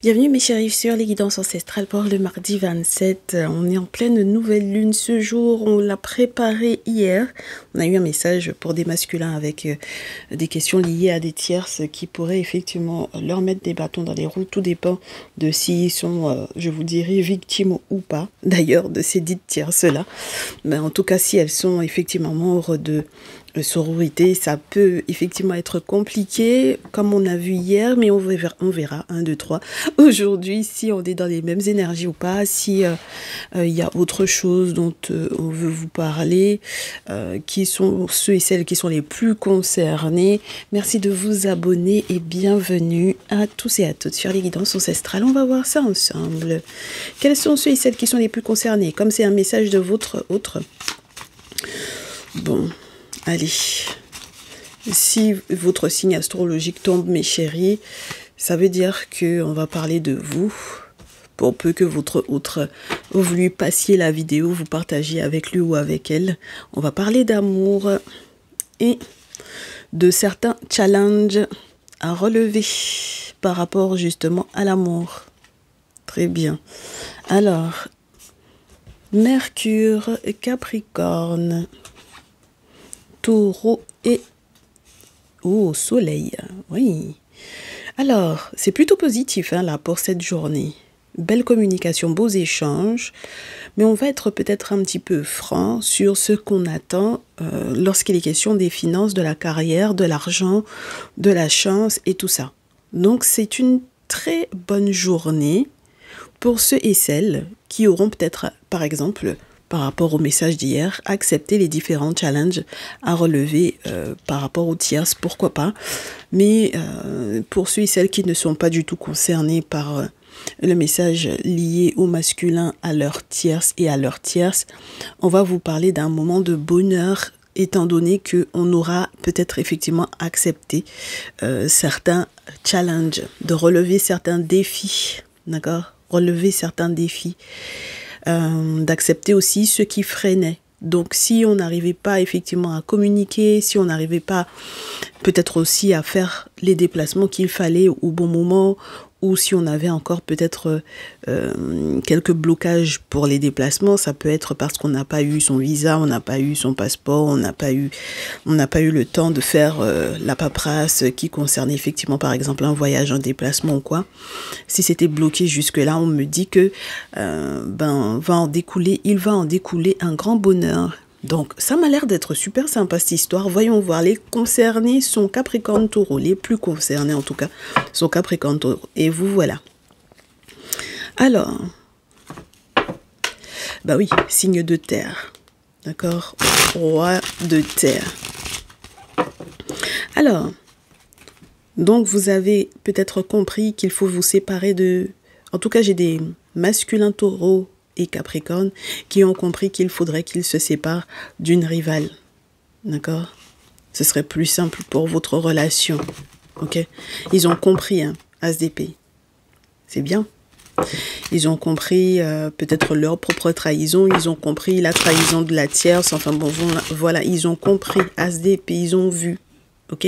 Bienvenue mes chéris sur les guidances ancestrales pour le mardi 27. On est en pleine nouvelle lune ce jour, on l'a préparé hier. On a eu un message pour des masculins avec des questions liées à des tierces qui pourraient effectivement leur mettre des bâtons dans les roues. Tout dépend de s'ils sont, je vous dirais, victimes ou pas, d'ailleurs, de ces dites tierces-là. Mais en tout cas, si elles sont effectivement membres de sororité, ça peut effectivement être compliqué, comme on a vu hier, mais on verra 1, 2, 3. Aujourd'hui, si on est dans les mêmes énergies ou pas, si il y a autre chose dont on veut vous parler, qui sont ceux et celles qui sont les plus concernés. Merci de vous abonner et bienvenue à tous et à toutes sur les guidances ancestrales. On va voir ça ensemble. Quels sont ceux et celles qui sont les plus concernés? Comme c'est un message de votre autre. Bon. Allez, si votre signe astrologique tombe, mes chéris, ça veut dire qu'on va parler de vous. Pour peu que votre autre, vous lui passiez la vidéo, vous partagiez avec lui ou avec elle. On va parler d'amour et de certains challenges à relever par rapport justement à l'amour. Très bien. Alors, Mercure, Capricorne, Taureau et Soleil. Oui. Alors, c'est plutôt positif là pour cette journée. Belle communication, beaux échanges, mais on va être peut-être un petit peu franc sur ce qu'on attend lorsqu'il est question des finances, de la carrière, de l'argent, de la chance et tout ça. Donc, c'est une très bonne journée pour ceux et celles qui auront peut-être, par exemple, par rapport au message d'hier, accepter les différents challenges à relever par rapport aux tierces, pourquoi pas. Mais pour ceux et celles qui ne sont pas du tout concernés par le message lié au masculin, à leur tierce et à leur tierce, on va vous parler d'un moment de bonheur étant donné qu'on aura peut-être effectivement accepté certains challenges, de relever certains défis, d'accord? Relever certains défis. D'accepter aussi ce qui freinait. Donc si on n'arrivait pas effectivement à communiquer, si on n'arrivait pas peut-être aussi à faire les déplacements qu'il fallait au bon moment, ou si on avait encore peut-être quelques blocages pour les déplacements, ça peut être parce qu'on n'a pas eu son visa, on n'a pas eu son passeport, on n'a pas eu le temps de faire la paperasse qui concernait effectivement par exemple un voyage, un déplacement ou quoi. Si c'était bloqué jusque-là, on me dit que il va en découler un grand bonheur. Donc, ça m'a l'air d'être super sympa cette histoire. Voyons voir. Les concernés sont Capricorne, Taureau. Les plus concernés, en tout cas, sont Capricorne, Taureau. Et vous voilà. Alors, bah oui, signe de terre. D'accord? Roi de terre. Alors, donc vous avez peut-être compris qu'il faut vous séparer de... En tout cas, j'ai des masculins taureaux et Capricorne qui ont compris qu'il faudrait qu'ils se séparent d'une rivale. D'accord? Ce serait plus simple pour votre relation. Ok? Ils ont compris, hein, As d'épée. C'est bien. Ils ont compris peut-être leur propre trahison. Ils ont compris la trahison de la tierce. Enfin bon, voilà, ils ont compris As d'épée. Ils ont vu. Ok?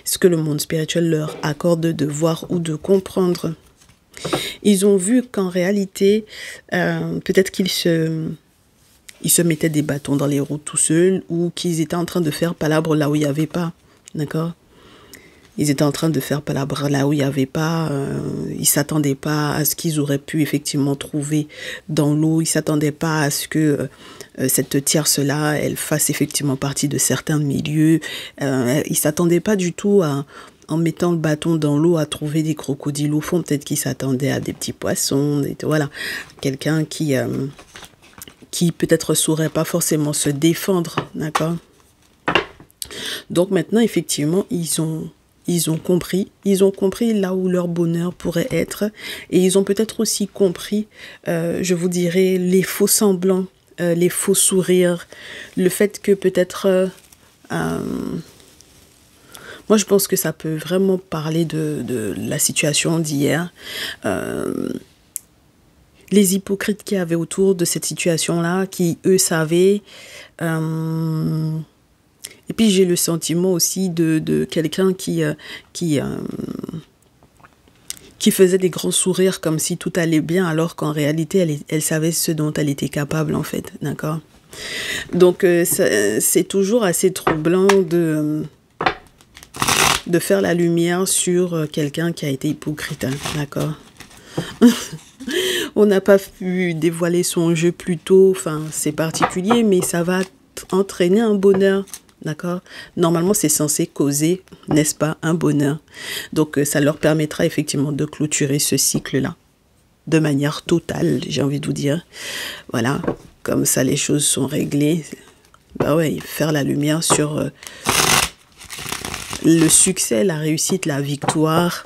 Ce que le monde spirituel leur accorde de voir ou de comprendre. Ils ont vu qu'en réalité, peut-être qu'ils se mettaient des bâtons dans les roues tout seuls ou qu'ils étaient en train de faire palabre là où il n'y avait pas. D'accord? Ils étaient en train de faire palabre là où il n'y avait pas. Ils ne s'attendaient pas à ce qu'ils auraient pu effectivement trouver dans l'eau. Ils ne s'attendaient pas à ce que cette tierce-là, elle fasse effectivement partie de certains milieux. Ils ne s'attendaient pas du tout à... En mettant le bâton dans l'eau à trouver des crocodiles au fond, peut-être qu'ils s'attendaient à des petits poissons, voilà, quelqu'un qui peut-être saurait pas forcément se défendre, d'accord? Donc maintenant, effectivement, ils ont compris là où leur bonheur pourrait être, et ils ont peut-être aussi compris, je vous dirais, les faux semblants, les faux sourires, le fait que peut-être... moi, je pense que ça peut vraiment parler de la situation d'hier. Les hypocrites qu'il y avait autour de cette situation-là, qui, eux, savaient. Et puis, j'ai le sentiment aussi de quelqu'un qui qui faisait des grands sourires comme si tout allait bien, alors qu'en réalité, elle savait ce dont elle était capable, en fait, d'accord? Donc, c'est toujours assez troublant de faire la lumière sur quelqu'un qui a été hypocrite, hein, d'accord? On n'a pas pu dévoiler son jeu plus tôt, enfin, c'est particulier, mais ça va entraîner un bonheur, d'accord? Normalement, c'est censé causer, n'est-ce pas, un bonheur. Donc, ça leur permettra effectivement de clôturer ce cycle-là, de manière totale, j'ai envie de vous dire. Voilà, comme ça, les choses sont réglées. Bah ouais, faire la lumière sur le succès, la réussite, la victoire.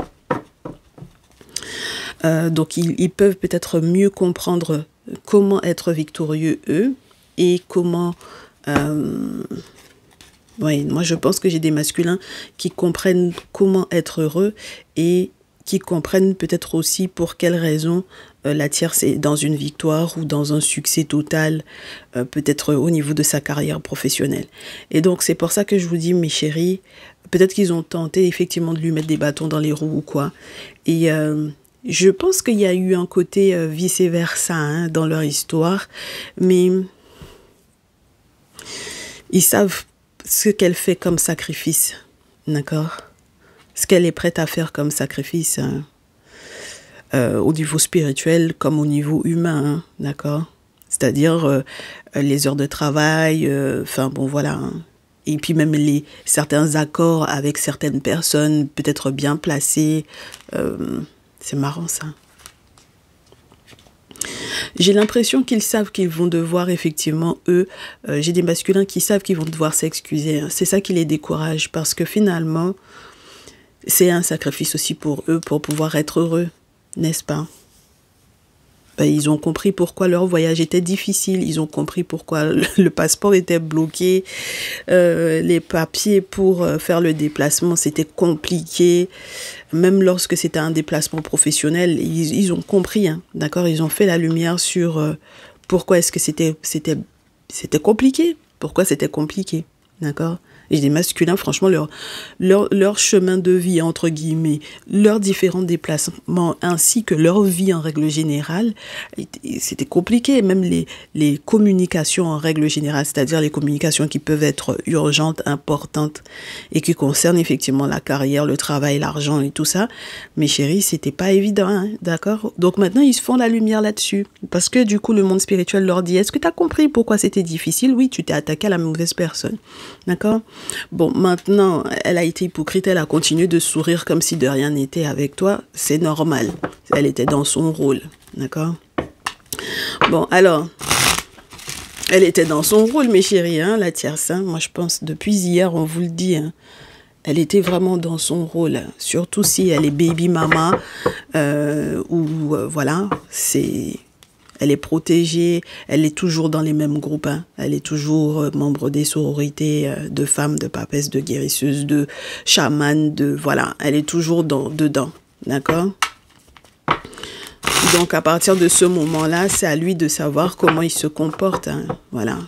Donc, ils peuvent peut-être mieux comprendre comment être victorieux, eux, et comment... oui, moi, je pense que j'ai des masculins qui comprennent comment être heureux et qui comprennent peut-être aussi pour quelles raisons la tierce est dans une victoire ou dans un succès total, peut-être au niveau de sa carrière professionnelle. Et donc, c'est pour ça que je vous dis, mes chéris, peut-être qu'ils ont tenté effectivement de lui mettre des bâtons dans les roues ou quoi. Et je pense qu'il y a eu un côté vice-versa hein, dans leur histoire, mais ils savent ce qu'elle fait comme sacrifice, d'accord? Ce qu'elle est prête à faire comme sacrifice, hein, au niveau spirituel comme au niveau humain, hein, d'accord? C'est-à-dire les heures de travail, enfin bon voilà. Hein. Et puis même certains accords avec certaines personnes, peut-être bien placées. C'est marrant ça. J'ai l'impression qu'ils savent qu'ils vont devoir effectivement, eux, j'ai des masculins qui savent qu'ils vont devoir s'excuser. Hein. C'est ça qui les décourage parce que finalement, c'est un sacrifice aussi pour eux pour pouvoir être heureux, n'est-ce pas? Ben, ils ont compris pourquoi leur voyage était difficile, ils ont compris pourquoi le passeport était bloqué, les papiers pour faire le déplacement, c'était compliqué. Même lorsque c'était un déplacement professionnel, ils ont compris, hein, d'accord? Ils ont fait la lumière sur pourquoi est-ce que c'était compliqué, pourquoi c'était compliqué, d'accord? Et des masculins, franchement, leur chemin de vie, entre guillemets, leurs différents déplacements, ainsi que leur vie en règle générale, c'était compliqué. Même les communications en règle générale, c'est-à-dire les communications qui peuvent être urgentes, importantes, et qui concernent effectivement la carrière, le travail, l'argent et tout ça. Mes chéris, c'était pas évident, hein, d'accord? Donc maintenant, ils se font la lumière là-dessus. Parce que du coup, le monde spirituel leur dit, est-ce que tu as compris pourquoi c'était difficile? Oui, tu t'es attaqué à la mauvaise personne, d'accord? Bon, maintenant, elle a été hypocrite, elle a continué de sourire comme si de rien n'était avec toi. C'est normal. Elle était dans son rôle, d'accord? Bon, alors, elle était dans son rôle, mes chéris, hein, la tierce. Hein, moi, je pense, depuis hier, on vous le dit, hein, elle était vraiment dans son rôle. Surtout si elle est baby mama, voilà, c'est... Elle est protégée, elle est toujours dans les mêmes groupes, hein. Elle est toujours membre des sororités de femmes, de papesses, de guérisseuses, de chamanes, voilà, elle est toujours dedans, d'accord? Donc à partir de ce moment-là, c'est à lui de savoir comment il se comporte, hein. Voilà.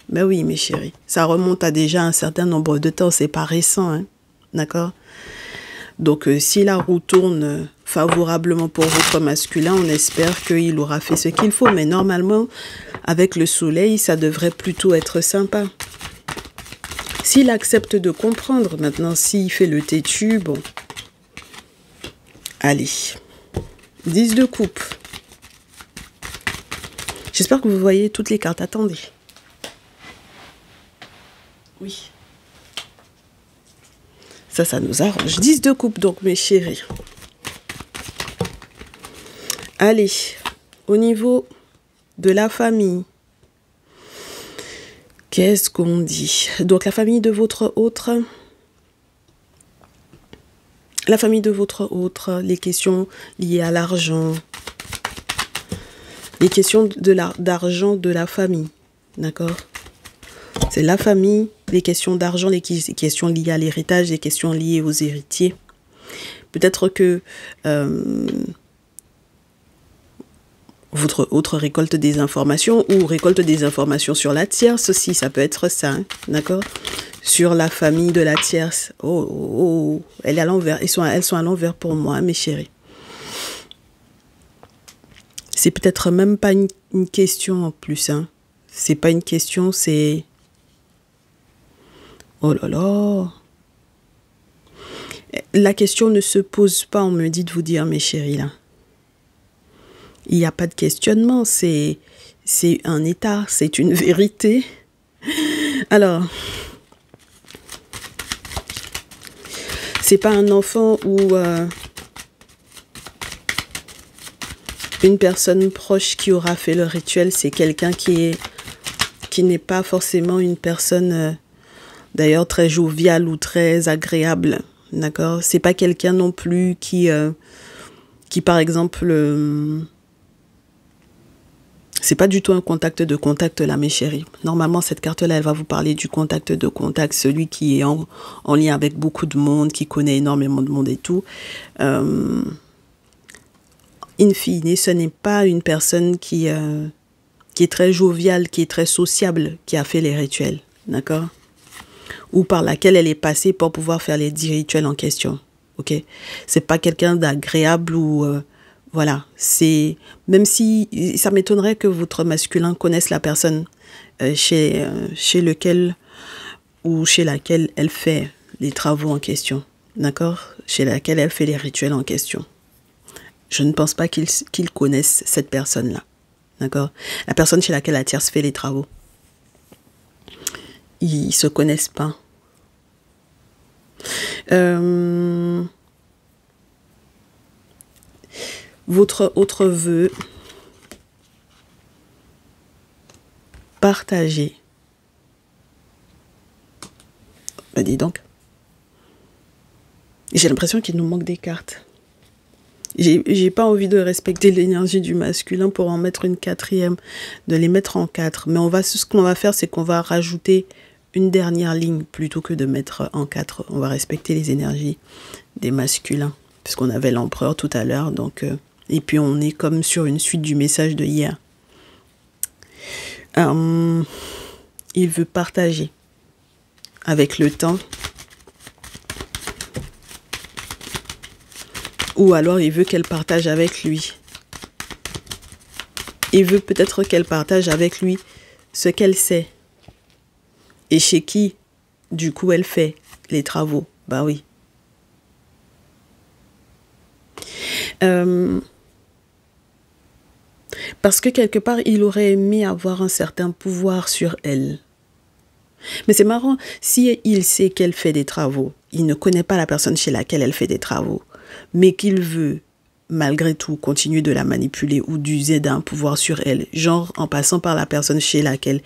Mais oui, mes chéris, ça remonte à déjà un certain nombre de temps, c'est pas récent, hein. D'accord? Donc, si la roue tourne favorablement pour votre masculin, on espère qu'il aura fait ce qu'il faut. Mais normalement, avec le soleil, ça devrait plutôt être sympa. S'il accepte de comprendre, maintenant, s'il fait le têtu, bon. Allez. 10 de coupe. J'espère que vous voyez toutes les cartes. Attendez. Oui. Ça nous arrange. 10 de coupe, donc, mes chéris. Allez, au niveau de la famille, qu'est-ce qu'on dit? Donc, la famille de votre autre, les questions liées à l'argent, les questions d'argent de la famille, d'accord? C'est la famille, les questions d'argent, les questions liées à l'héritage, les questions liées aux héritiers. Peut-être que votre autre récolte des informations ou récolte des informations sur la tierce aussi, ça peut être ça, hein, d'accord? Sur la famille de la tierce. Oh, elle est à l'envers. Elles sont à l'envers pour moi, hein, mes chéris. C'est peut-être même pas une question en plus, hein. C'est pas une question, c'est... Oh là là. La question ne se pose pas, on me dit de vous dire, mes chéris, là. Il n'y a pas de questionnement, c'est un état, c'est une vérité. Alors, c'est pas un enfant ou une personne proche qui aura fait le rituel, c'est quelqu'un qui n'est pas forcément une personne d'ailleurs très joviale ou très agréable, d'accord? C'est pas quelqu'un non plus qui par exemple c'est pas du tout un contact de contact là, mes chéris. Normalement, cette carte-là, elle va vous parler du contact de contact, celui qui est en lien avec beaucoup de monde, qui connaît énormément de monde et tout. In fine, ce n'est pas une personne qui est très joviale, qui est très sociable, qui a fait les rituels, d'accord? Ou par laquelle elle est passée pour pouvoir faire les 10 rituels en question, ok? C'est pas quelqu'un d'agréable ou... voilà, c'est... Même si ça m'étonnerait que votre masculin connaisse la personne chez lequel ou chez laquelle elle fait les travaux en question, d'accord? Chez laquelle elle fait les rituels en question. Je ne pense pas qu'il connaisse cette personne-là, d'accord? La personne chez laquelle la tierce fait les travaux. Ils ne se connaissent pas. Votre autre vœu, partager. Ben dis donc. J'ai l'impression qu'il nous manque des cartes. J'ai pas envie de respecter l'énergie du masculin pour en mettre une quatrième, de les mettre en 4. Mais ce qu'on va faire, c'est qu'on va rajouter une dernière ligne plutôt que de mettre en 4. On va respecter les énergies des masculins, puisqu'on avait l'empereur tout à l'heure. Donc, et puis on est comme sur une suite du message de hier. Il veut partager avec le temps. Ou alors il veut qu'elle partage avec lui. Il veut peut-être qu'elle partage avec lui ce qu'elle sait. Et chez qui, du coup, elle fait les travaux. Bah oui. Parce que quelque part, il aurait aimé avoir un certain pouvoir sur elle. Mais c'est marrant, si il sait qu'elle fait des travaux, il ne connaît pas la personne chez laquelle elle fait des travaux, mais qu'il veut, malgré tout, continuer de la manipuler ou d'user d'un pouvoir sur elle, genre en passant par la personne chez laquelle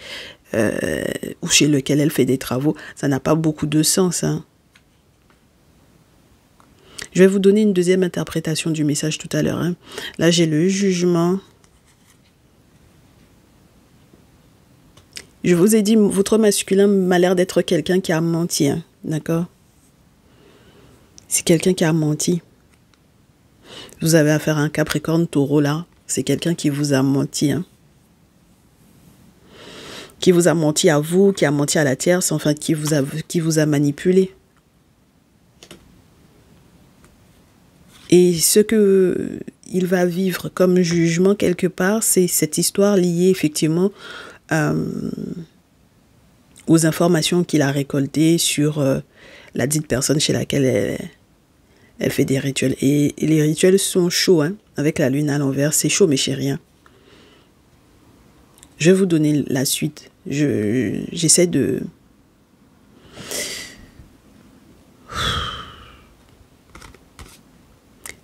ou chez lequel elle fait des travaux, ça n'a pas beaucoup de sens, hein. Je vais vous donner une deuxième interprétation du message tout à l'heure, hein. Là, j'ai le jugement. Je vous ai dit, votre masculin m'a l'air d'être quelqu'un qui a menti, hein, d'accord? C'est quelqu'un qui a menti. Vous avez affaire à un Capricorne Taureau là, c'est quelqu'un qui vous a menti, hein. Qui vous a menti à vous, qui a menti à la tierce, enfin qui vous a manipulé. Et ce que il va vivre comme jugement quelque part, c'est cette histoire liée effectivement aux informations qu'il a récoltées sur la dite personne chez laquelle elle fait des rituels. Et les rituels sont chauds, hein, avec la lune à l'envers. C'est chaud, mes chéris. Hein. Je vais vous donner la suite. J'essaie de...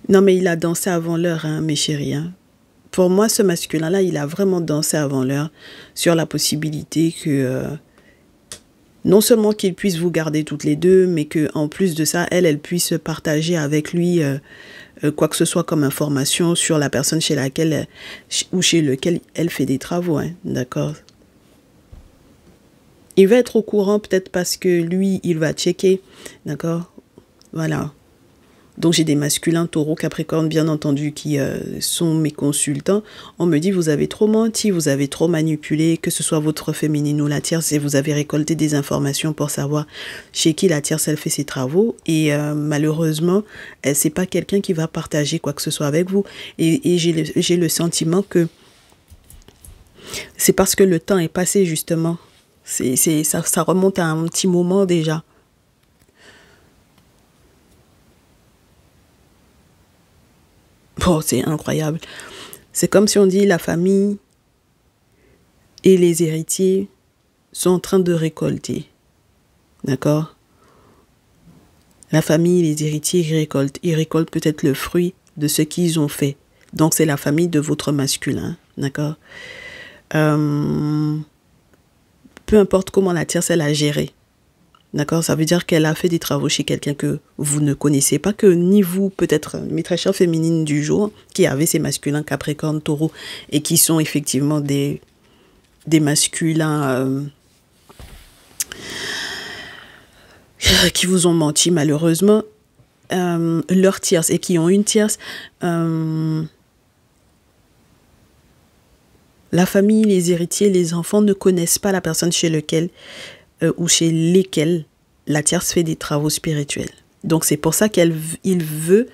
Non, mais il a dansé avant l'heure, hein, mes chéris. Hein. Pour moi, ce masculin-là, il a vraiment dansé avant l'heure sur la possibilité que... non seulement qu'il puisse vous garder toutes les deux, mais qu'en plus de ça, elle puisse partager avec lui quoi que ce soit comme information sur la personne chez laquelle ou chez lequel elle fait des travaux. Hein, d'accord? Il va être au courant peut-être parce que lui, il va checker. D'accord? Voilà. Donc j'ai des masculins taureaux, capricorne, bien entendu, qui sont mes consultants. On me dit, vous avez trop menti, vous avez trop manipulé, que ce soit votre féminine ou la tierce, et vous avez récolté des informations pour savoir chez qui la tierce, elle fait ses travaux. Et malheureusement, c'est pas quelqu'un qui va partager quoi que ce soit avec vous. Et j'ai le sentiment que c'est parce que le temps est passé, justement. Ça remonte à un petit moment déjà. Oh, c'est incroyable. C'est comme si on dit la famille et les héritiers sont en train de récolter. D'accord? La famille et les héritiers récoltent. Ils récoltent peut-être le fruit de ce qu'ils ont fait. Donc, c'est la famille de votre masculin. D'accord? Peu importe comment la tierce, elle a géré. D'accord? Ça veut dire qu'elle a fait des travaux chez quelqu'un que vous ne connaissez pas, que ni vous, peut-être mes très chères féminines du jour, qui avaient ces masculins capricorne, taureau, et qui sont effectivement des masculins qui vous ont menti malheureusement, leur tierce, et qui ont une tierce, la famille, les héritiers, les enfants ne connaissent pas la personne chez laquelle ou chez lesquels la tierce fait des travaux spirituels. Donc c'est pour ça qu'il veut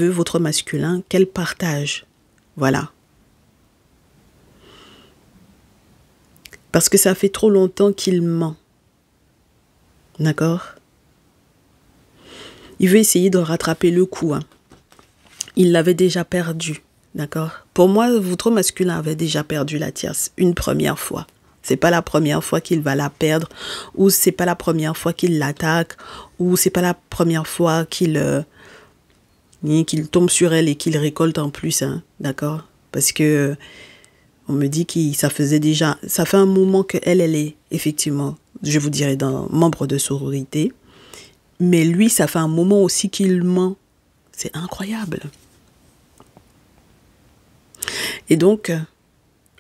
votre masculin qu'elle partage. Voilà. Parce que ça fait trop longtemps qu'il ment. D'accord? Il veut essayer de rattraper le coup. Hein. Il l'avait déjà perdu. D'accord? Pour moi, votre masculin avait déjà perdu la tierce une première fois. C'est pas la première fois qu'il va la perdre, ou c'est pas la première fois qu'il l'attaque, ou c'est pas la première fois qu'il tombe sur elle et qu'il récolte en plus, hein, d'accord? Parce que on me dit que ça fait un moment qu'elle est effectivement, je vous dirais, membre de sororité, mais lui, ça fait un moment aussi qu'il ment. C'est incroyable. Et donc,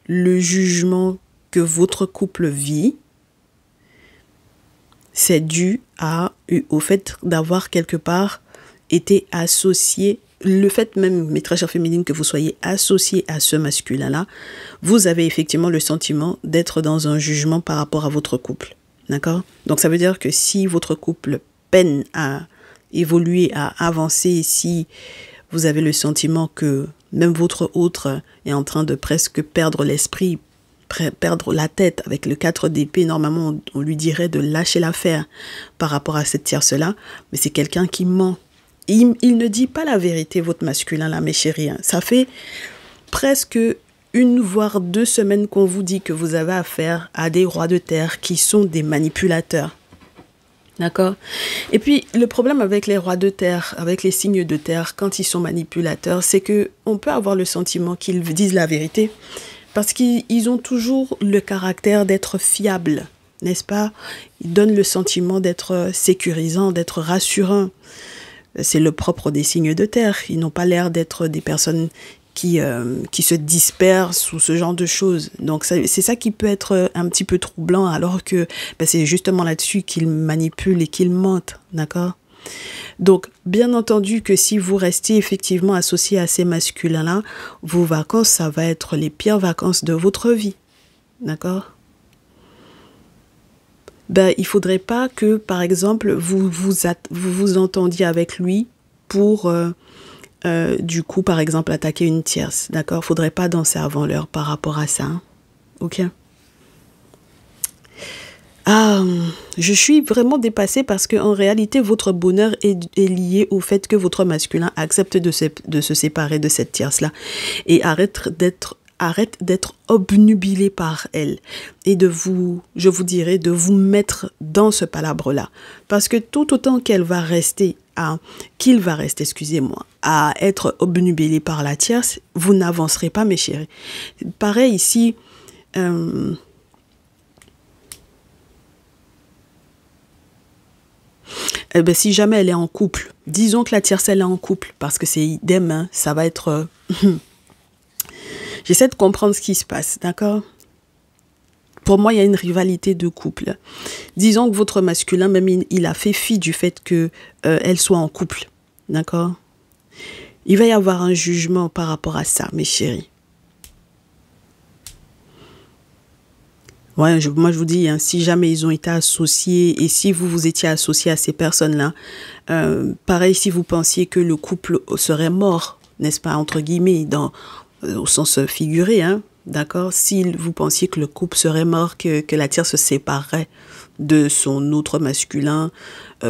le jugement que votre couple vit, c'est dû au fait d'avoir quelque part été associé, le fait même, mes très chères féminines, que vous soyez associé à ce masculin-là, vous avez effectivement le sentiment d'être dans un jugement par rapport à votre couple. D'accord? Donc ça veut dire que si votre couple peine à évoluer, à avancer, si vous avez le sentiment que même votre autre est en train de presque perdre l'esprit, perdre la tête avec le 4 d'épée, normalement on lui dirait de lâcher l'affaire par rapport à cette tierce-là, mais c'est quelqu'un qui ment. Il ne dit pas la vérité, votre masculin là, mes chéris. Hein. Ça fait presque 1 voire 2 semaines qu'on vous dit que vous avez affaire à des rois de terre qui sont des manipulateurs. D'accord? Et puis, le problème avec les rois de terre, avec les signes de terre, quand ils sont manipulateurs, c'est que on peut avoir le sentiment qu'ils disent la vérité, parce qu'ils ont toujours le caractère d'être fiables, n'est-ce pas? Ils donnent le sentiment d'être sécurisants, d'être rassurants. C'est le propre des signes de terre. Ils n'ont pas l'air d'être des personnes qui se dispersent ou ce genre de choses. Donc c'est ça qui peut être un petit peu troublant, alors que c'est justement là-dessus qu'ils manipulent et qu'ils mentent, d'accord? Donc, bien entendu que si vous restez effectivement associé à ces masculins-là, vos vacances, ça va être les pires vacances de votre vie. D'accord? Il ne faudrait pas que, par exemple, vous entendiez avec lui pour, du coup, par exemple, attaquer une tierce. D'accord? Il ne faudrait pas danser avant l'heure par rapport à ça. Hein? Ok? Je suis vraiment dépassée parce qu'en réalité, votre bonheur est lié au fait que votre masculin accepte de se séparer de cette tierce-là et arrête d'être obnubilé par elle et je vous dirais, de vous mettre dans ce palabre-là. Parce que tout autant qu'il va rester, excusez-moi, à être obnubilé par la tierce, vous n'avancerez pas, mes chéris. Pareil ici, si jamais elle est en couple, disons que la tierce elle est en couple, parce que c'est idem, hein, ça va être... J'essaie de comprendre ce qui se passe, d'accord? Pour moi, il y a une rivalité de couple. Disons que votre masculin, même il a fait fi du fait que elle soit en couple. D'accord? Il va y avoir un jugement par rapport à ça, mes chéris. Ouais, moi je vous dis, hein, si jamais ils ont été associés et si vous étiez associé à ces personnes-là, pareil si vous pensiez que le couple serait mort, n'est-ce pas, entre guillemets, au sens figuré, hein, d'accord? Si vous pensiez que le couple serait mort, que la tierce se séparerait de son autre masculin,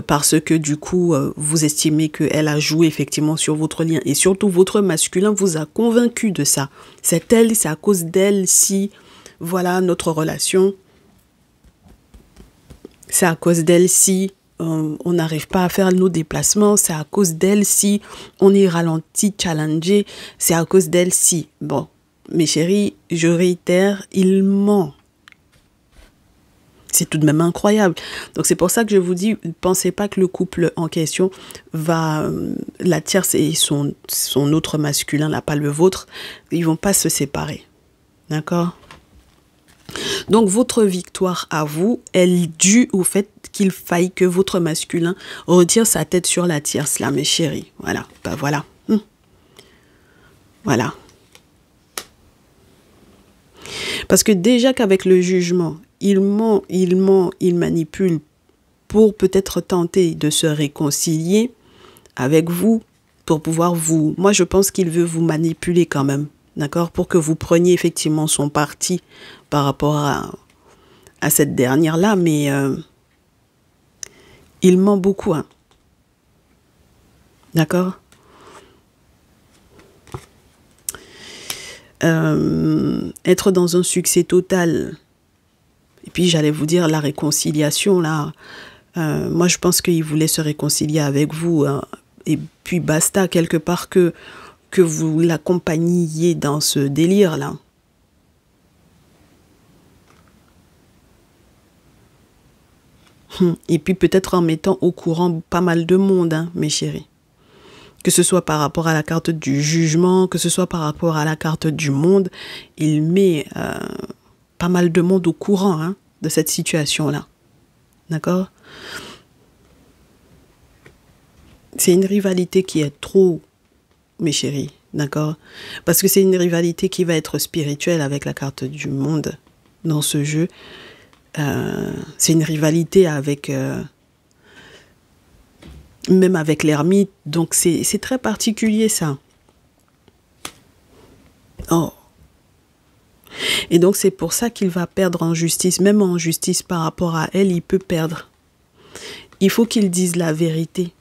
parce que du coup, vous estimez qu'elle a joué effectivement sur votre lien et surtout votre masculin vous a convaincu de ça. C'est elle, c'est à cause d'elle si... Voilà notre relation. C'est à cause d'elle si on n'arrive pas à faire nos déplacements. C'est à cause d'elle si on est ralenti, challengé. C'est à cause d'elle si... Bon, mes chéris, je réitère, il ment. C'est tout de même incroyable. Donc c'est pour ça que je vous dis, ne pensez pas que le couple en question va... la tierce et son autre masculin, là, pas le vôtre, ils vont pas se séparer. D'accord ? Donc votre victoire à vous, elle est due au fait qu'il faille que votre masculin retire sa tête sur la tierce, là, mes chéris. Voilà, ben voilà. Voilà. Parce que déjà qu'avec le jugement, il ment, il manipule pour peut-être tenter de se réconcilier avec vous, pour pouvoir vous... Moi, je pense qu'il veut vous manipuler quand même, d'accord? Pour que vous preniez effectivement son parti par rapport à cette dernière-là, mais il ment beaucoup, hein. D'accord? Être dans un succès total, et puis j'allais vous dire la réconciliation, là, moi je pense qu'il voulait se réconcilier avec vous, hein, et puis basta, quelque part que vous l'accompagniez dans ce délire-là. Et puis peut-être en mettant au courant pas mal de monde, hein, mes chéris. Que ce soit par rapport à la carte du jugement, que ce soit par rapport à la carte du monde, il met pas mal de monde au courant, hein, de cette situation-là. D'accord? C'est une rivalité qui est trop, mes chéris, d'accord? Parce que c'est une rivalité qui va être spirituelle avec la carte du monde dans ce jeu. C'est une rivalité avec... même avec l'ermite, donc c'est très particulier ça. Oh. Et donc c'est pour ça qu'il va perdre en justice, même en justice par rapport à elle, il peut perdre. Il faut qu'il dise la vérité,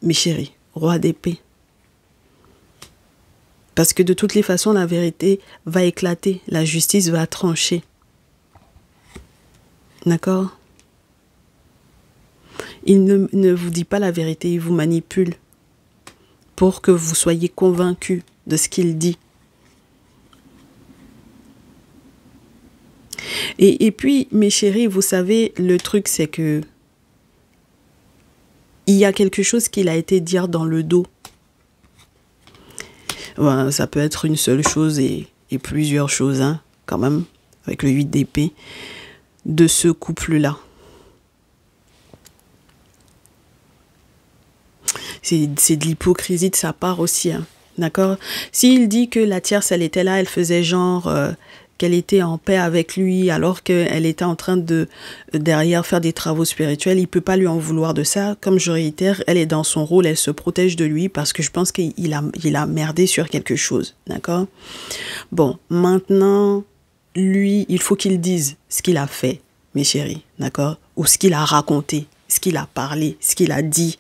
mes chéris, roi d'épée. Parce que de toutes les façons, la vérité va éclater, la justice va trancher. D'accord? Il ne vous dit pas la vérité, il vous manipule pour que vous soyez convaincus de ce qu'il dit. Et puis, mes chéris, vous savez, le truc, c'est que il y a quelque chose qu'il a été dire dans le dos. Ouais, ça peut être une seule chose et plusieurs choses, hein, quand même, avec le 8 d'épée, de ce couple-là. C'est de l'hypocrisie de sa part aussi, hein, d'accord? S'il dit que la tierce, elle était là, elle faisait genre... qu'elle était en paix avec lui alors qu'elle était en train de derrière faire des travaux spirituels, il ne peut pas lui en vouloir de ça. Comme je réitère, elle est dans son rôle, elle se protège de lui parce que je pense qu'il a merdé sur quelque chose, d'accord? Bon, maintenant, lui, il faut qu'il dise ce qu'il a fait, mes chéris, d'accord? Ou ce qu'il a raconté, ce qu'il a parlé, ce qu'il a dit.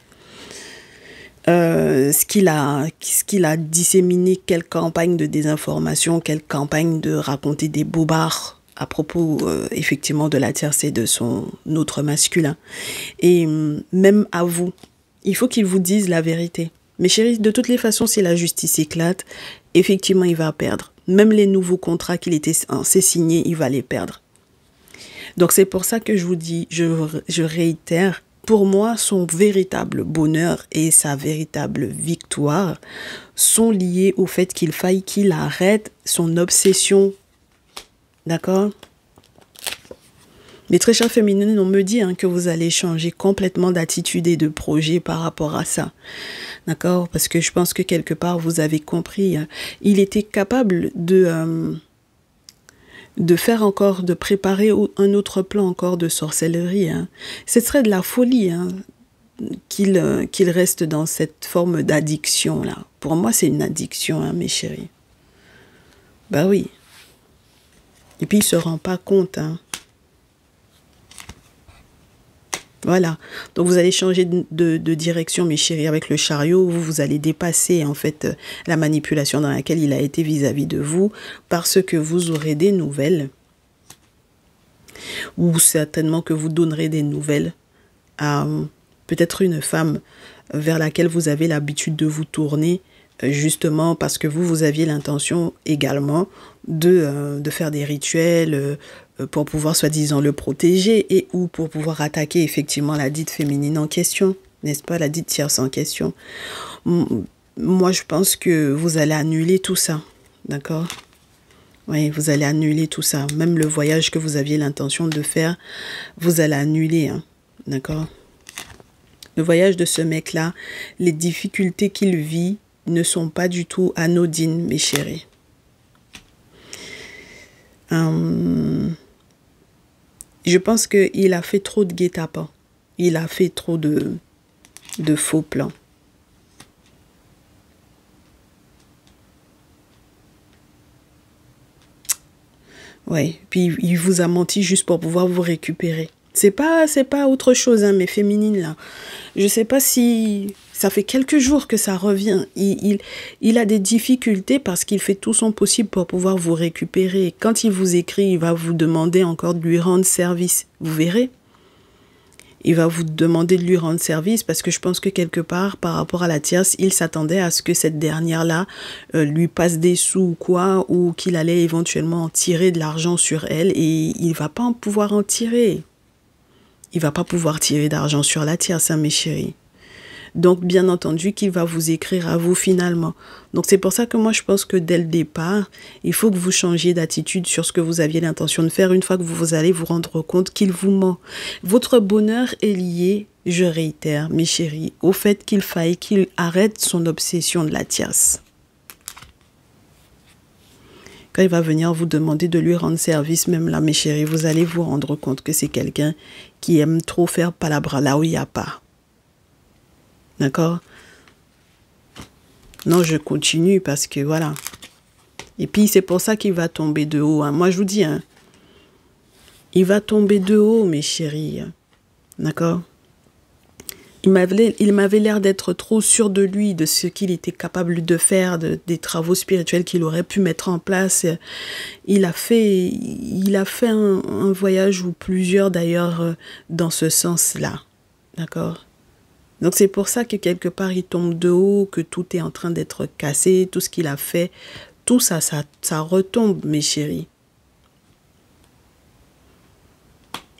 Ce qu'il a disséminé, quelle campagne de désinformation, quelle campagne de raconter des bobards à propos effectivement de la tierce et de son autre masculin. Et même à vous, il faut qu'il vous dise la vérité. Mes chéris, de toutes les façons, si la justice éclate, effectivement, il va perdre. Même les nouveaux contrats qu'il était censé signer, il va les perdre. Donc c'est pour ça que je vous dis, je réitère, pour moi, son véritable bonheur et sa véritable victoire sont liés au fait qu'il faille qu'il arrête son obsession. D'accord? Les très chers féminines, on me dit hein, que vous allez changer complètement d'attitude et de projet par rapport à ça. D'accord? Parce que je pense que quelque part, vous avez compris. Hein, il était capable de faire encore, de préparer un autre plan encore de sorcellerie. Hein. Ce serait de la folie hein, qu'il reste dans cette forme d'addiction-là. Pour moi, c'est une addiction, hein, mes chéris. Bah oui. Et puis, il ne se rend pas compte. Hein. Voilà. Donc, vous allez changer de direction, mes chéris, avec le chariot. Vous allez dépasser, en fait, la manipulation dans laquelle il a été vis-à-vis de vous parce que vous aurez des nouvelles. Ou certainement que vous donnerez des nouvelles à peut-être une femme vers laquelle vous avez l'habitude de vous tourner, justement parce que vous aviez l'intention également de faire des rituels pour pouvoir soi-disant le protéger et ou pour pouvoir attaquer effectivement la dite féminine en question, n'est-ce pas, la dite tierce en question. Moi, je pense que vous allez annuler tout ça, d'accord? Oui, vous allez annuler tout ça. Même le voyage que vous aviez l'intention de faire, vous allez annuler, hein, d'accord? Le voyage de ce mec-là, les difficultés qu'il vit ne sont pas du tout anodines, mes chéris. Je pense qu'il a fait trop de guet-apens. Il a fait trop de faux plans. Ouais, puis il vous a menti juste pour pouvoir vous récupérer. C'est pas autre chose, hein, mes féminines, là. Je sais pas si... Ça fait quelques jours que ça revient. Il a des difficultés parce qu'il fait tout son possible pour pouvoir vous récupérer. Quand il vous écrit, il va vous demander encore de lui rendre service. Vous verrez. Il va vous demander de lui rendre service parce que je pense que quelque part, par rapport à la tierce, il s'attendait à ce que cette dernière-là lui passe des sous ou quoi, ou qu'il allait éventuellement en tirer de l'argent sur elle et il va pas pouvoir en tirer. Il va pas pouvoir tirer d'argent sur la tierce, hein, mes chéris. Donc, bien entendu, qu'il va vous écrire à vous finalement. Donc, c'est pour ça que moi, je pense que dès le départ, il faut que vous changiez d'attitude sur ce que vous aviez l'intention de faire une fois que vous allez vous rendre compte qu'il vous ment. Votre bonheur est lié, je réitère, mes chéris, au fait qu'il faille qu'il arrête son obsession de la tierce. Quand il va venir vous demander de lui rendre service, même là, mes chéris, vous allez vous rendre compte que c'est quelqu'un qui aime trop faire palabra là où il n'y a pas. D'accord? Non, je continue parce que voilà. Et puis, c'est pour ça qu'il va tomber de haut. Hein. Moi, je vous dis, hein, il va tomber de haut, mes chéris. D'accord? Il m'avait l'air d'être trop sûr de lui, de ce qu'il était capable de faire, des travaux spirituels qu'il aurait pu mettre en place. Il a fait un voyage ou plusieurs d'ailleurs dans ce sens-là. D'accord? Donc c'est pour ça que quelque part il tombe de haut, que tout est en train d'être cassé, tout ce qu'il a fait, tout ça, ça retombe, mes chéris.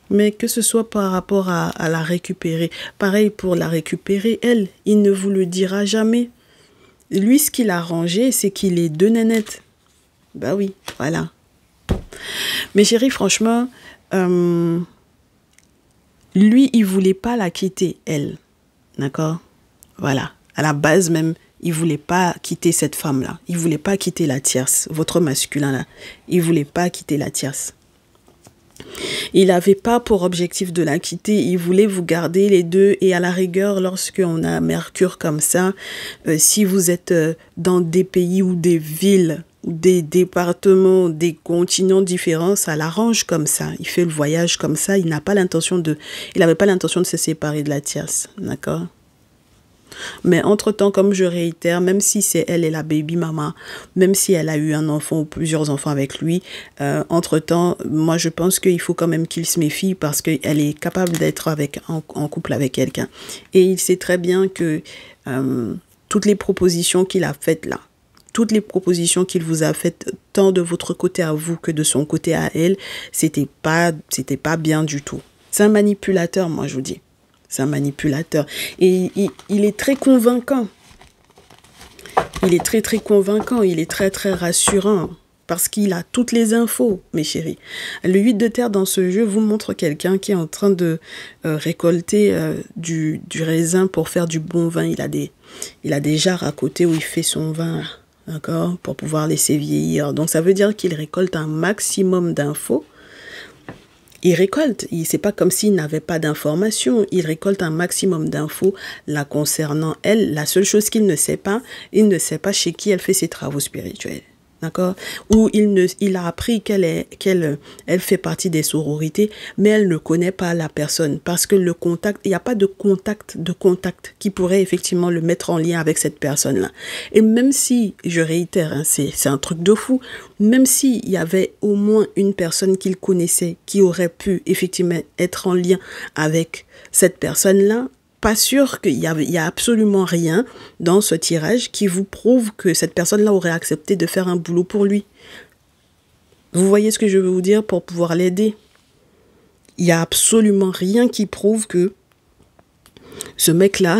Mais que ce soit par rapport à la récupérer, pareil pour la récupérer, elle, il ne vous le dira jamais. Lui, ce qu'il a arrangé, c'est qu'il est deux nénettes. Bah oui, voilà. Mes chéris, franchement, lui, il voulait pas la quitter, elle. D'accord? Voilà. À la base même, il voulait pas quitter cette femme-là. Il voulait pas quitter la tierce, votre masculin-là. Il voulait pas quitter la tierce. Il n'avait pas pour objectif de la quitter. Il voulait vous garder les deux. Et à la rigueur, lorsqu'on a Mercure comme ça, si vous êtes dans des pays ou des villes, ou des départements, des continents différents, ça l'arrange comme ça. Il fait le voyage comme ça. Il n'avait pas l'intention de se séparer de la tierce. D'accord? Mais entre-temps, comme je réitère, même si c'est elle et la baby mama, même si elle a eu un enfant ou plusieurs enfants avec lui, entre-temps, moi je pense qu'il faut quand même qu'il se méfie parce qu'elle est capable d'être en couple avec quelqu'un. Et il sait très bien que toutes les propositions qu'il a faites là, toutes les propositions qu'il vous a faites, tant de votre côté à vous que de son côté à elle, c'était pas bien du tout. C'est un manipulateur, moi je vous dis. C'est un manipulateur. Et il est très convaincant. Il est très, très convaincant. Il est très, très rassurant. parce qu'il a toutes les infos, mes chéris. Le 8 de terre dans ce jeu vous montre quelqu'un qui est en train de récolter du raisin pour faire du bon vin. Il a des jarres à côté où il fait son vin, d'accord, pour pouvoir laisser vieillir. Donc ça veut dire qu'il récolte un maximum d'infos. Il récolte, c'est pas comme s'il n'avait pas d'informations, il récolte un maximum d'infos la concernant elle. La seule chose qu'il ne sait pas, il ne sait pas chez qui elle fait ses travaux spirituels. D'accord? Ou il a appris qu'elle fait partie des sororités, mais elle ne connaît pas la personne. Parce que le contact, il n'y a pas de contact qui pourrait effectivement le mettre en lien avec cette personne-là. Et même si, je réitère, hein, c'est un truc de fou, même s'il y avait au moins une personne qu'il connaissait qui aurait pu effectivement être en lien avec cette personne-là, pas sûr qu'il y a absolument rien dans ce tirage qui vous prouve que cette personne-là aurait accepté de faire un boulot pour lui. Vous voyez ce que je veux vous dire pour pouvoir l'aider? Il n'y a absolument rien qui prouve que ce mec-là,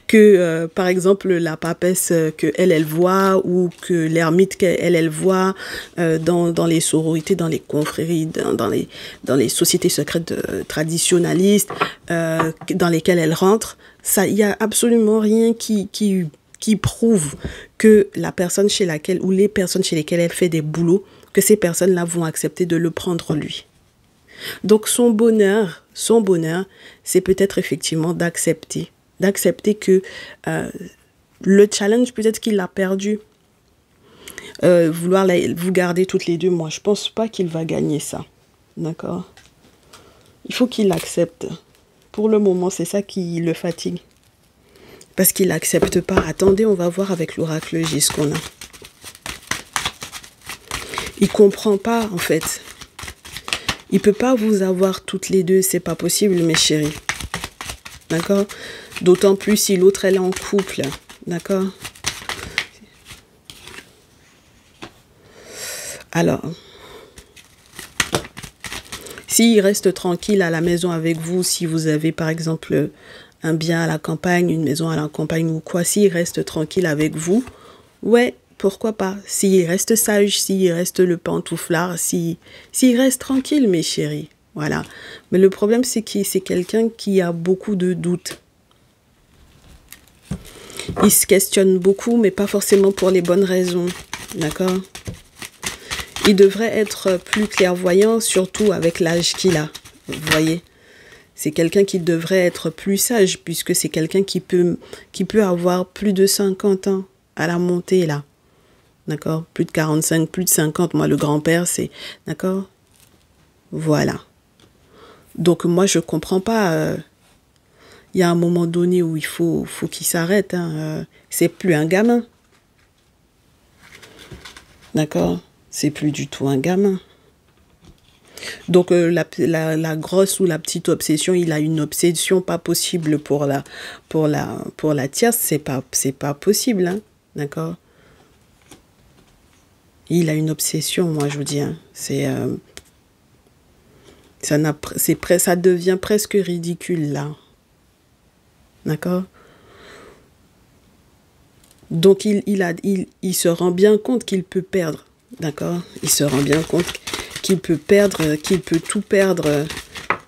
que par exemple la papesse que elle voit, ou que l'ermite qu'elle voit dans les sororités, dans les confréries, dans les sociétés secrètes traditionnalistes dans lesquelles elle rentre, ça, il y a absolument rien qui prouve que la personne chez laquelle, ou les personnes chez lesquelles elle fait des boulots, que ces personnes-là vont accepter de le prendre lui. Donc son bonheur, c'est peut-être effectivement d'accepter que le challenge, peut-être qu'il l'a perdu. Vouloir vous garder toutes les deux, moi, je pense pas qu'il va gagner ça. D'accord? Il faut qu'il l'accepte. Pour le moment, c'est ça qui le fatigue. Parce qu'il n'accepte pas. Attendez, on va voir avec l'oracle J ce qu'on a. Il comprend pas, en fait. Il peut pas vous avoir toutes les deux, c'est pas possible, mes chéris. D'accord? D'autant plus si l'autre, elle est en couple. D'accord? Alors, s'il reste tranquille à la maison avec vous, si vous avez par exemple un bien à la campagne, une maison à la campagne ou quoi, s'il reste tranquille avec vous, ouais, pourquoi pas? S'il reste sage, s'il reste le pantouflard, s'il reste tranquille, mes chéris. Voilà. Mais le problème, c'est que c'est quelqu'un qui a beaucoup de doutes. Il se questionne beaucoup, mais pas forcément pour les bonnes raisons. D'accord? Il devrait être plus clairvoyant, surtout avec l'âge qu'il a. Vous voyez? C'est quelqu'un qui devrait être plus sage, puisque c'est quelqu'un qui peut avoir plus de 50 ans à la montée, là. D'accord? Plus de 45, plus de 50. Moi, le grand-père, c'est... D'accord? Voilà. Donc, moi, je comprends pas. Il y a un moment donné où il faut qu'il s'arrête. Hein. C'est plus un gamin. D'accord? C'est plus du tout un gamin. Donc, la grosse ou la petite obsession, il a une obsession pas possible pour la tierce. C'est pas possible. Hein. D'accord? Il a une obsession, moi, je vous dis. Hein. Ça devient presque ridicule, là. D'accord? Donc, il se rend bien compte qu'il peut perdre. D'accord? Il se rend bien compte qu'il peut perdre, qu'il peut tout perdre.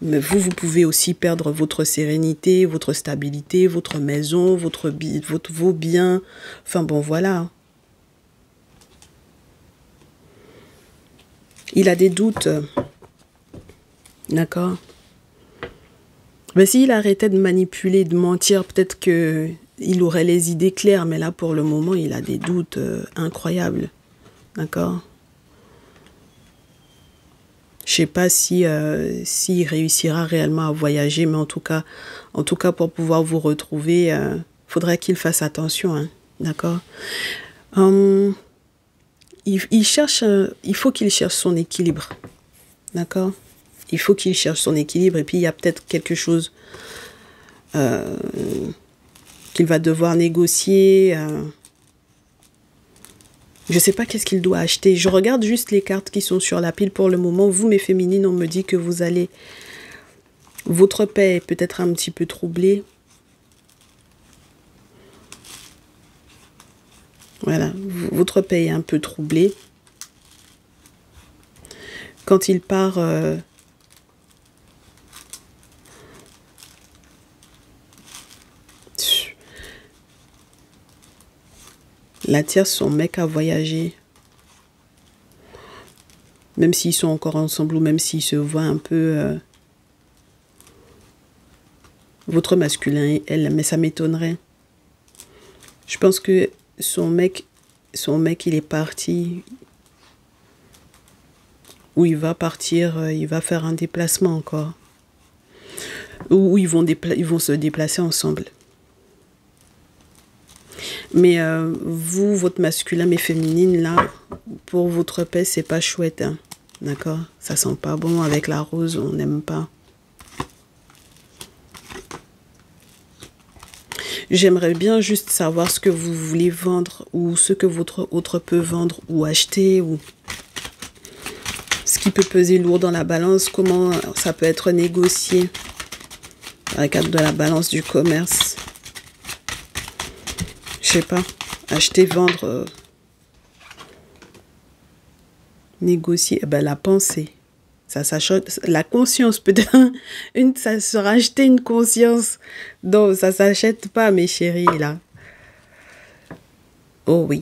Mais vous pouvez aussi perdre votre sérénité, votre stabilité, votre maison, vos biens. Enfin, bon, voilà. Il a des doutes. D'accord? Mais s'il arrêtait de manipuler, de mentir, peut-être qu'il aurait les idées claires. Mais là, pour le moment, il a des doutes incroyables. D'accord? Je ne sais pas s'il réussira réellement à voyager. Mais en tout cas, pour pouvoir vous retrouver, faudrait qu'il fasse attention. Hein, d'accord? Il faut qu'il cherche son équilibre. D'accord? Il faut qu'il cherche son équilibre. Et puis, il y a peut-être quelque chose qu'il va devoir négocier. Je ne sais pas qu'est-ce qu'il doit acheter. Je regarde juste les cartes qui sont sur la pile pour le moment. Vous, mes féminines, on me dit que vous allez... Votre paix est peut-être un petit peu troublée. Voilà, votre paix est un peu troublée. Quand il part... la tierce, son mec a voyagé. Même s'ils sont encore ensemble ou même s'ils se voient un peu... votre masculin, elle, mais ça m'étonnerait. Je pense que son mec, il est parti. Ou il va partir, il va faire un déplacement encore. Ou ils vont se déplacer ensemble. Mais vous, votre masculin, mais féminine, là, pour votre paix, c'est pas chouette. Hein. D'accord? Ça sent pas bon. Avec la rose, on n'aime pas. J'aimerais bien juste savoir ce que vous voulez vendre ou ce que votre autre peut vendre ou acheter ou ce qui peut peser lourd dans la balance, comment ça peut être négocié dans le cadre de la balance du commerce. Je sais pas, acheter, vendre, négocier, eh ben, la pensée. Ça s'achète, la conscience peut-être, ça se racheter une conscience. Donc ça s'achète pas mes chéris là. Oh oui,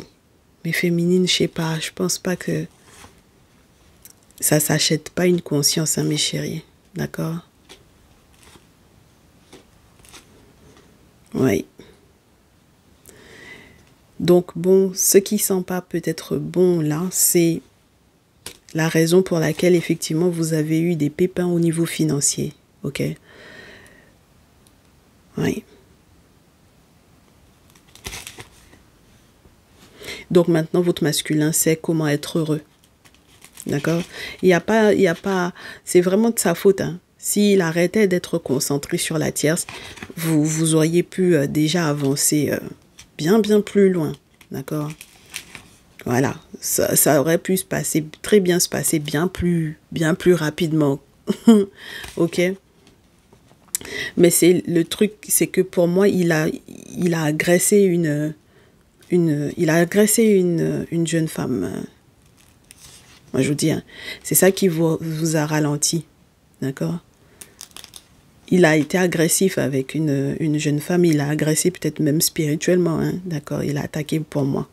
mais féminine, je sais pas, je pense pas que ça s'achète pas une conscience hein, mes chéris, d'accord? Oui. Donc bon, ce qui sent pas peut-être bon là, c'est la raison pour laquelle, effectivement, vous avez eu des pépins au niveau financier. Ok? Oui. Donc, maintenant, votre masculin sait comment être heureux. D'accord? Il n'y a pas... C'est vraiment de sa faute. Hein. S'il arrêtait d'être concentré sur la tierce, vous auriez pu déjà avancer bien plus loin. D'accord? Voilà, ça aurait pu se passer, très bien se passer bien plus rapidement. Ok? Mais c'est le truc, c'est que pour moi, il a agressé une jeune femme. Moi, je vous dis, hein, c'est ça qui vous a ralenti. D'accord? Il a été agressif avec une jeune femme, il a agressé peut-être même spirituellement. Hein, d'accord? Il a attaqué pour moi.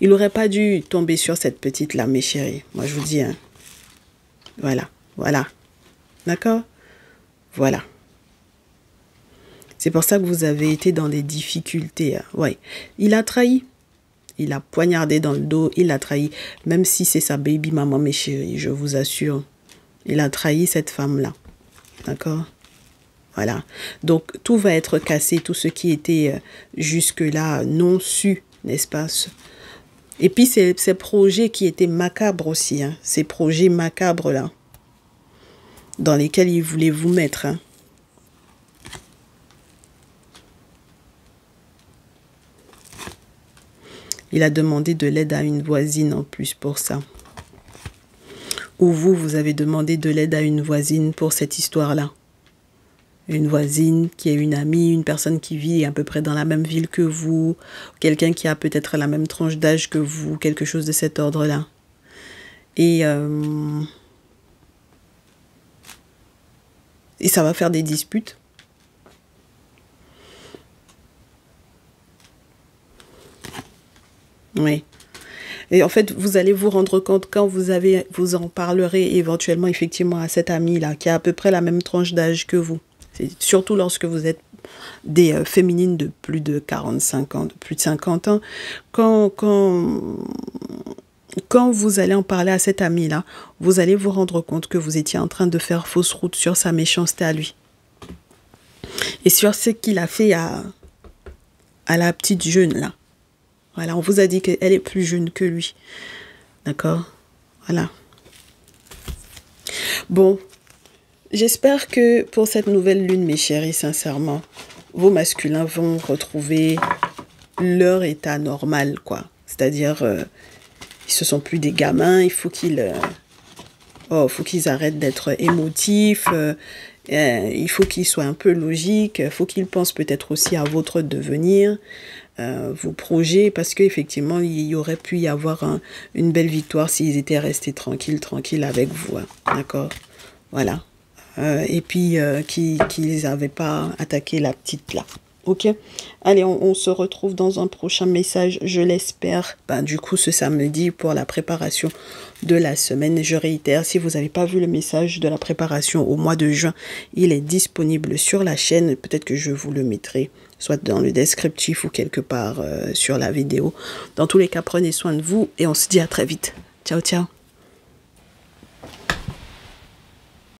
Il n'aurait pas dû tomber sur cette petite-là, mes chéris. Moi, je vous dis, hein. Voilà, voilà. D'accord? Voilà. C'est pour ça que vous avez été dans des difficultés. Hein. Ouais. Il a trahi. Il a poignardé dans le dos. Il a trahi. Même si c'est sa baby maman, mes chéris, je vous assure. Il a trahi cette femme-là. D'accord? Voilà. Donc, tout va être cassé. Tout ce qui était jusque-là non su, n'est-ce pas? Et puis, ces projets qui étaient macabres aussi, hein, ces projets macabres-là, dans lesquels il voulait vous mettre. Hein. Il a demandé de l'aide à une voisine en plus pour ça. Ou vous avez demandé de l'aide à une voisine pour cette histoire-là. Une voisine qui est une amie, une personne qui vit à peu près dans la même ville que vous, quelqu'un qui a peut-être la même tranche d'âge que vous, quelque chose de cet ordre-là. Et ça va faire des disputes. Oui. Et en fait, vous allez vous rendre compte quand vous en parlerez éventuellement effectivement à cette amie-là, qui a à peu près la même tranche d'âge que vous. Surtout lorsque vous êtes des féminines de plus de 45 ans, de plus de 50 ans. Quand vous allez en parler à cette amie-là, vous allez vous rendre compte que vous étiez en train de faire fausse route sur sa méchanceté à lui. Et sur ce qu'il a fait à la petite jeune là. Voilà, on vous a dit qu'elle est plus jeune que lui. D'accord? Voilà. Bon. J'espère que pour cette nouvelle lune, mes chéris, sincèrement, vos masculins vont retrouver leur état normal, quoi. C'est-à-dire, ils ne sont plus des gamins, il faut qu'ils arrêtent d'être émotifs, il faut qu'ils soient un peu logiques, il faut qu'ils pensent peut-être aussi à votre devenir, vos projets, parce qu'effectivement, il y aurait pu y avoir une belle victoire s'ils étaient restés tranquilles avec vous. Hein, d'accord? Voilà. Et puis, qu'ils n'avaient pas attaqué la petite là. Ok, allez, on se retrouve dans un prochain message, je l'espère, ben, du coup ce samedi pour la préparation de la semaine. Je réitère, si vous n'avez pas vu le message de la préparation au mois de juin, il est disponible sur la chaîne. Peut-être que je vous le mettrai, soit dans le descriptif ou quelque part sur la vidéo. Dans tous les cas, prenez soin de vous et on se dit à très vite. Ciao, ciao.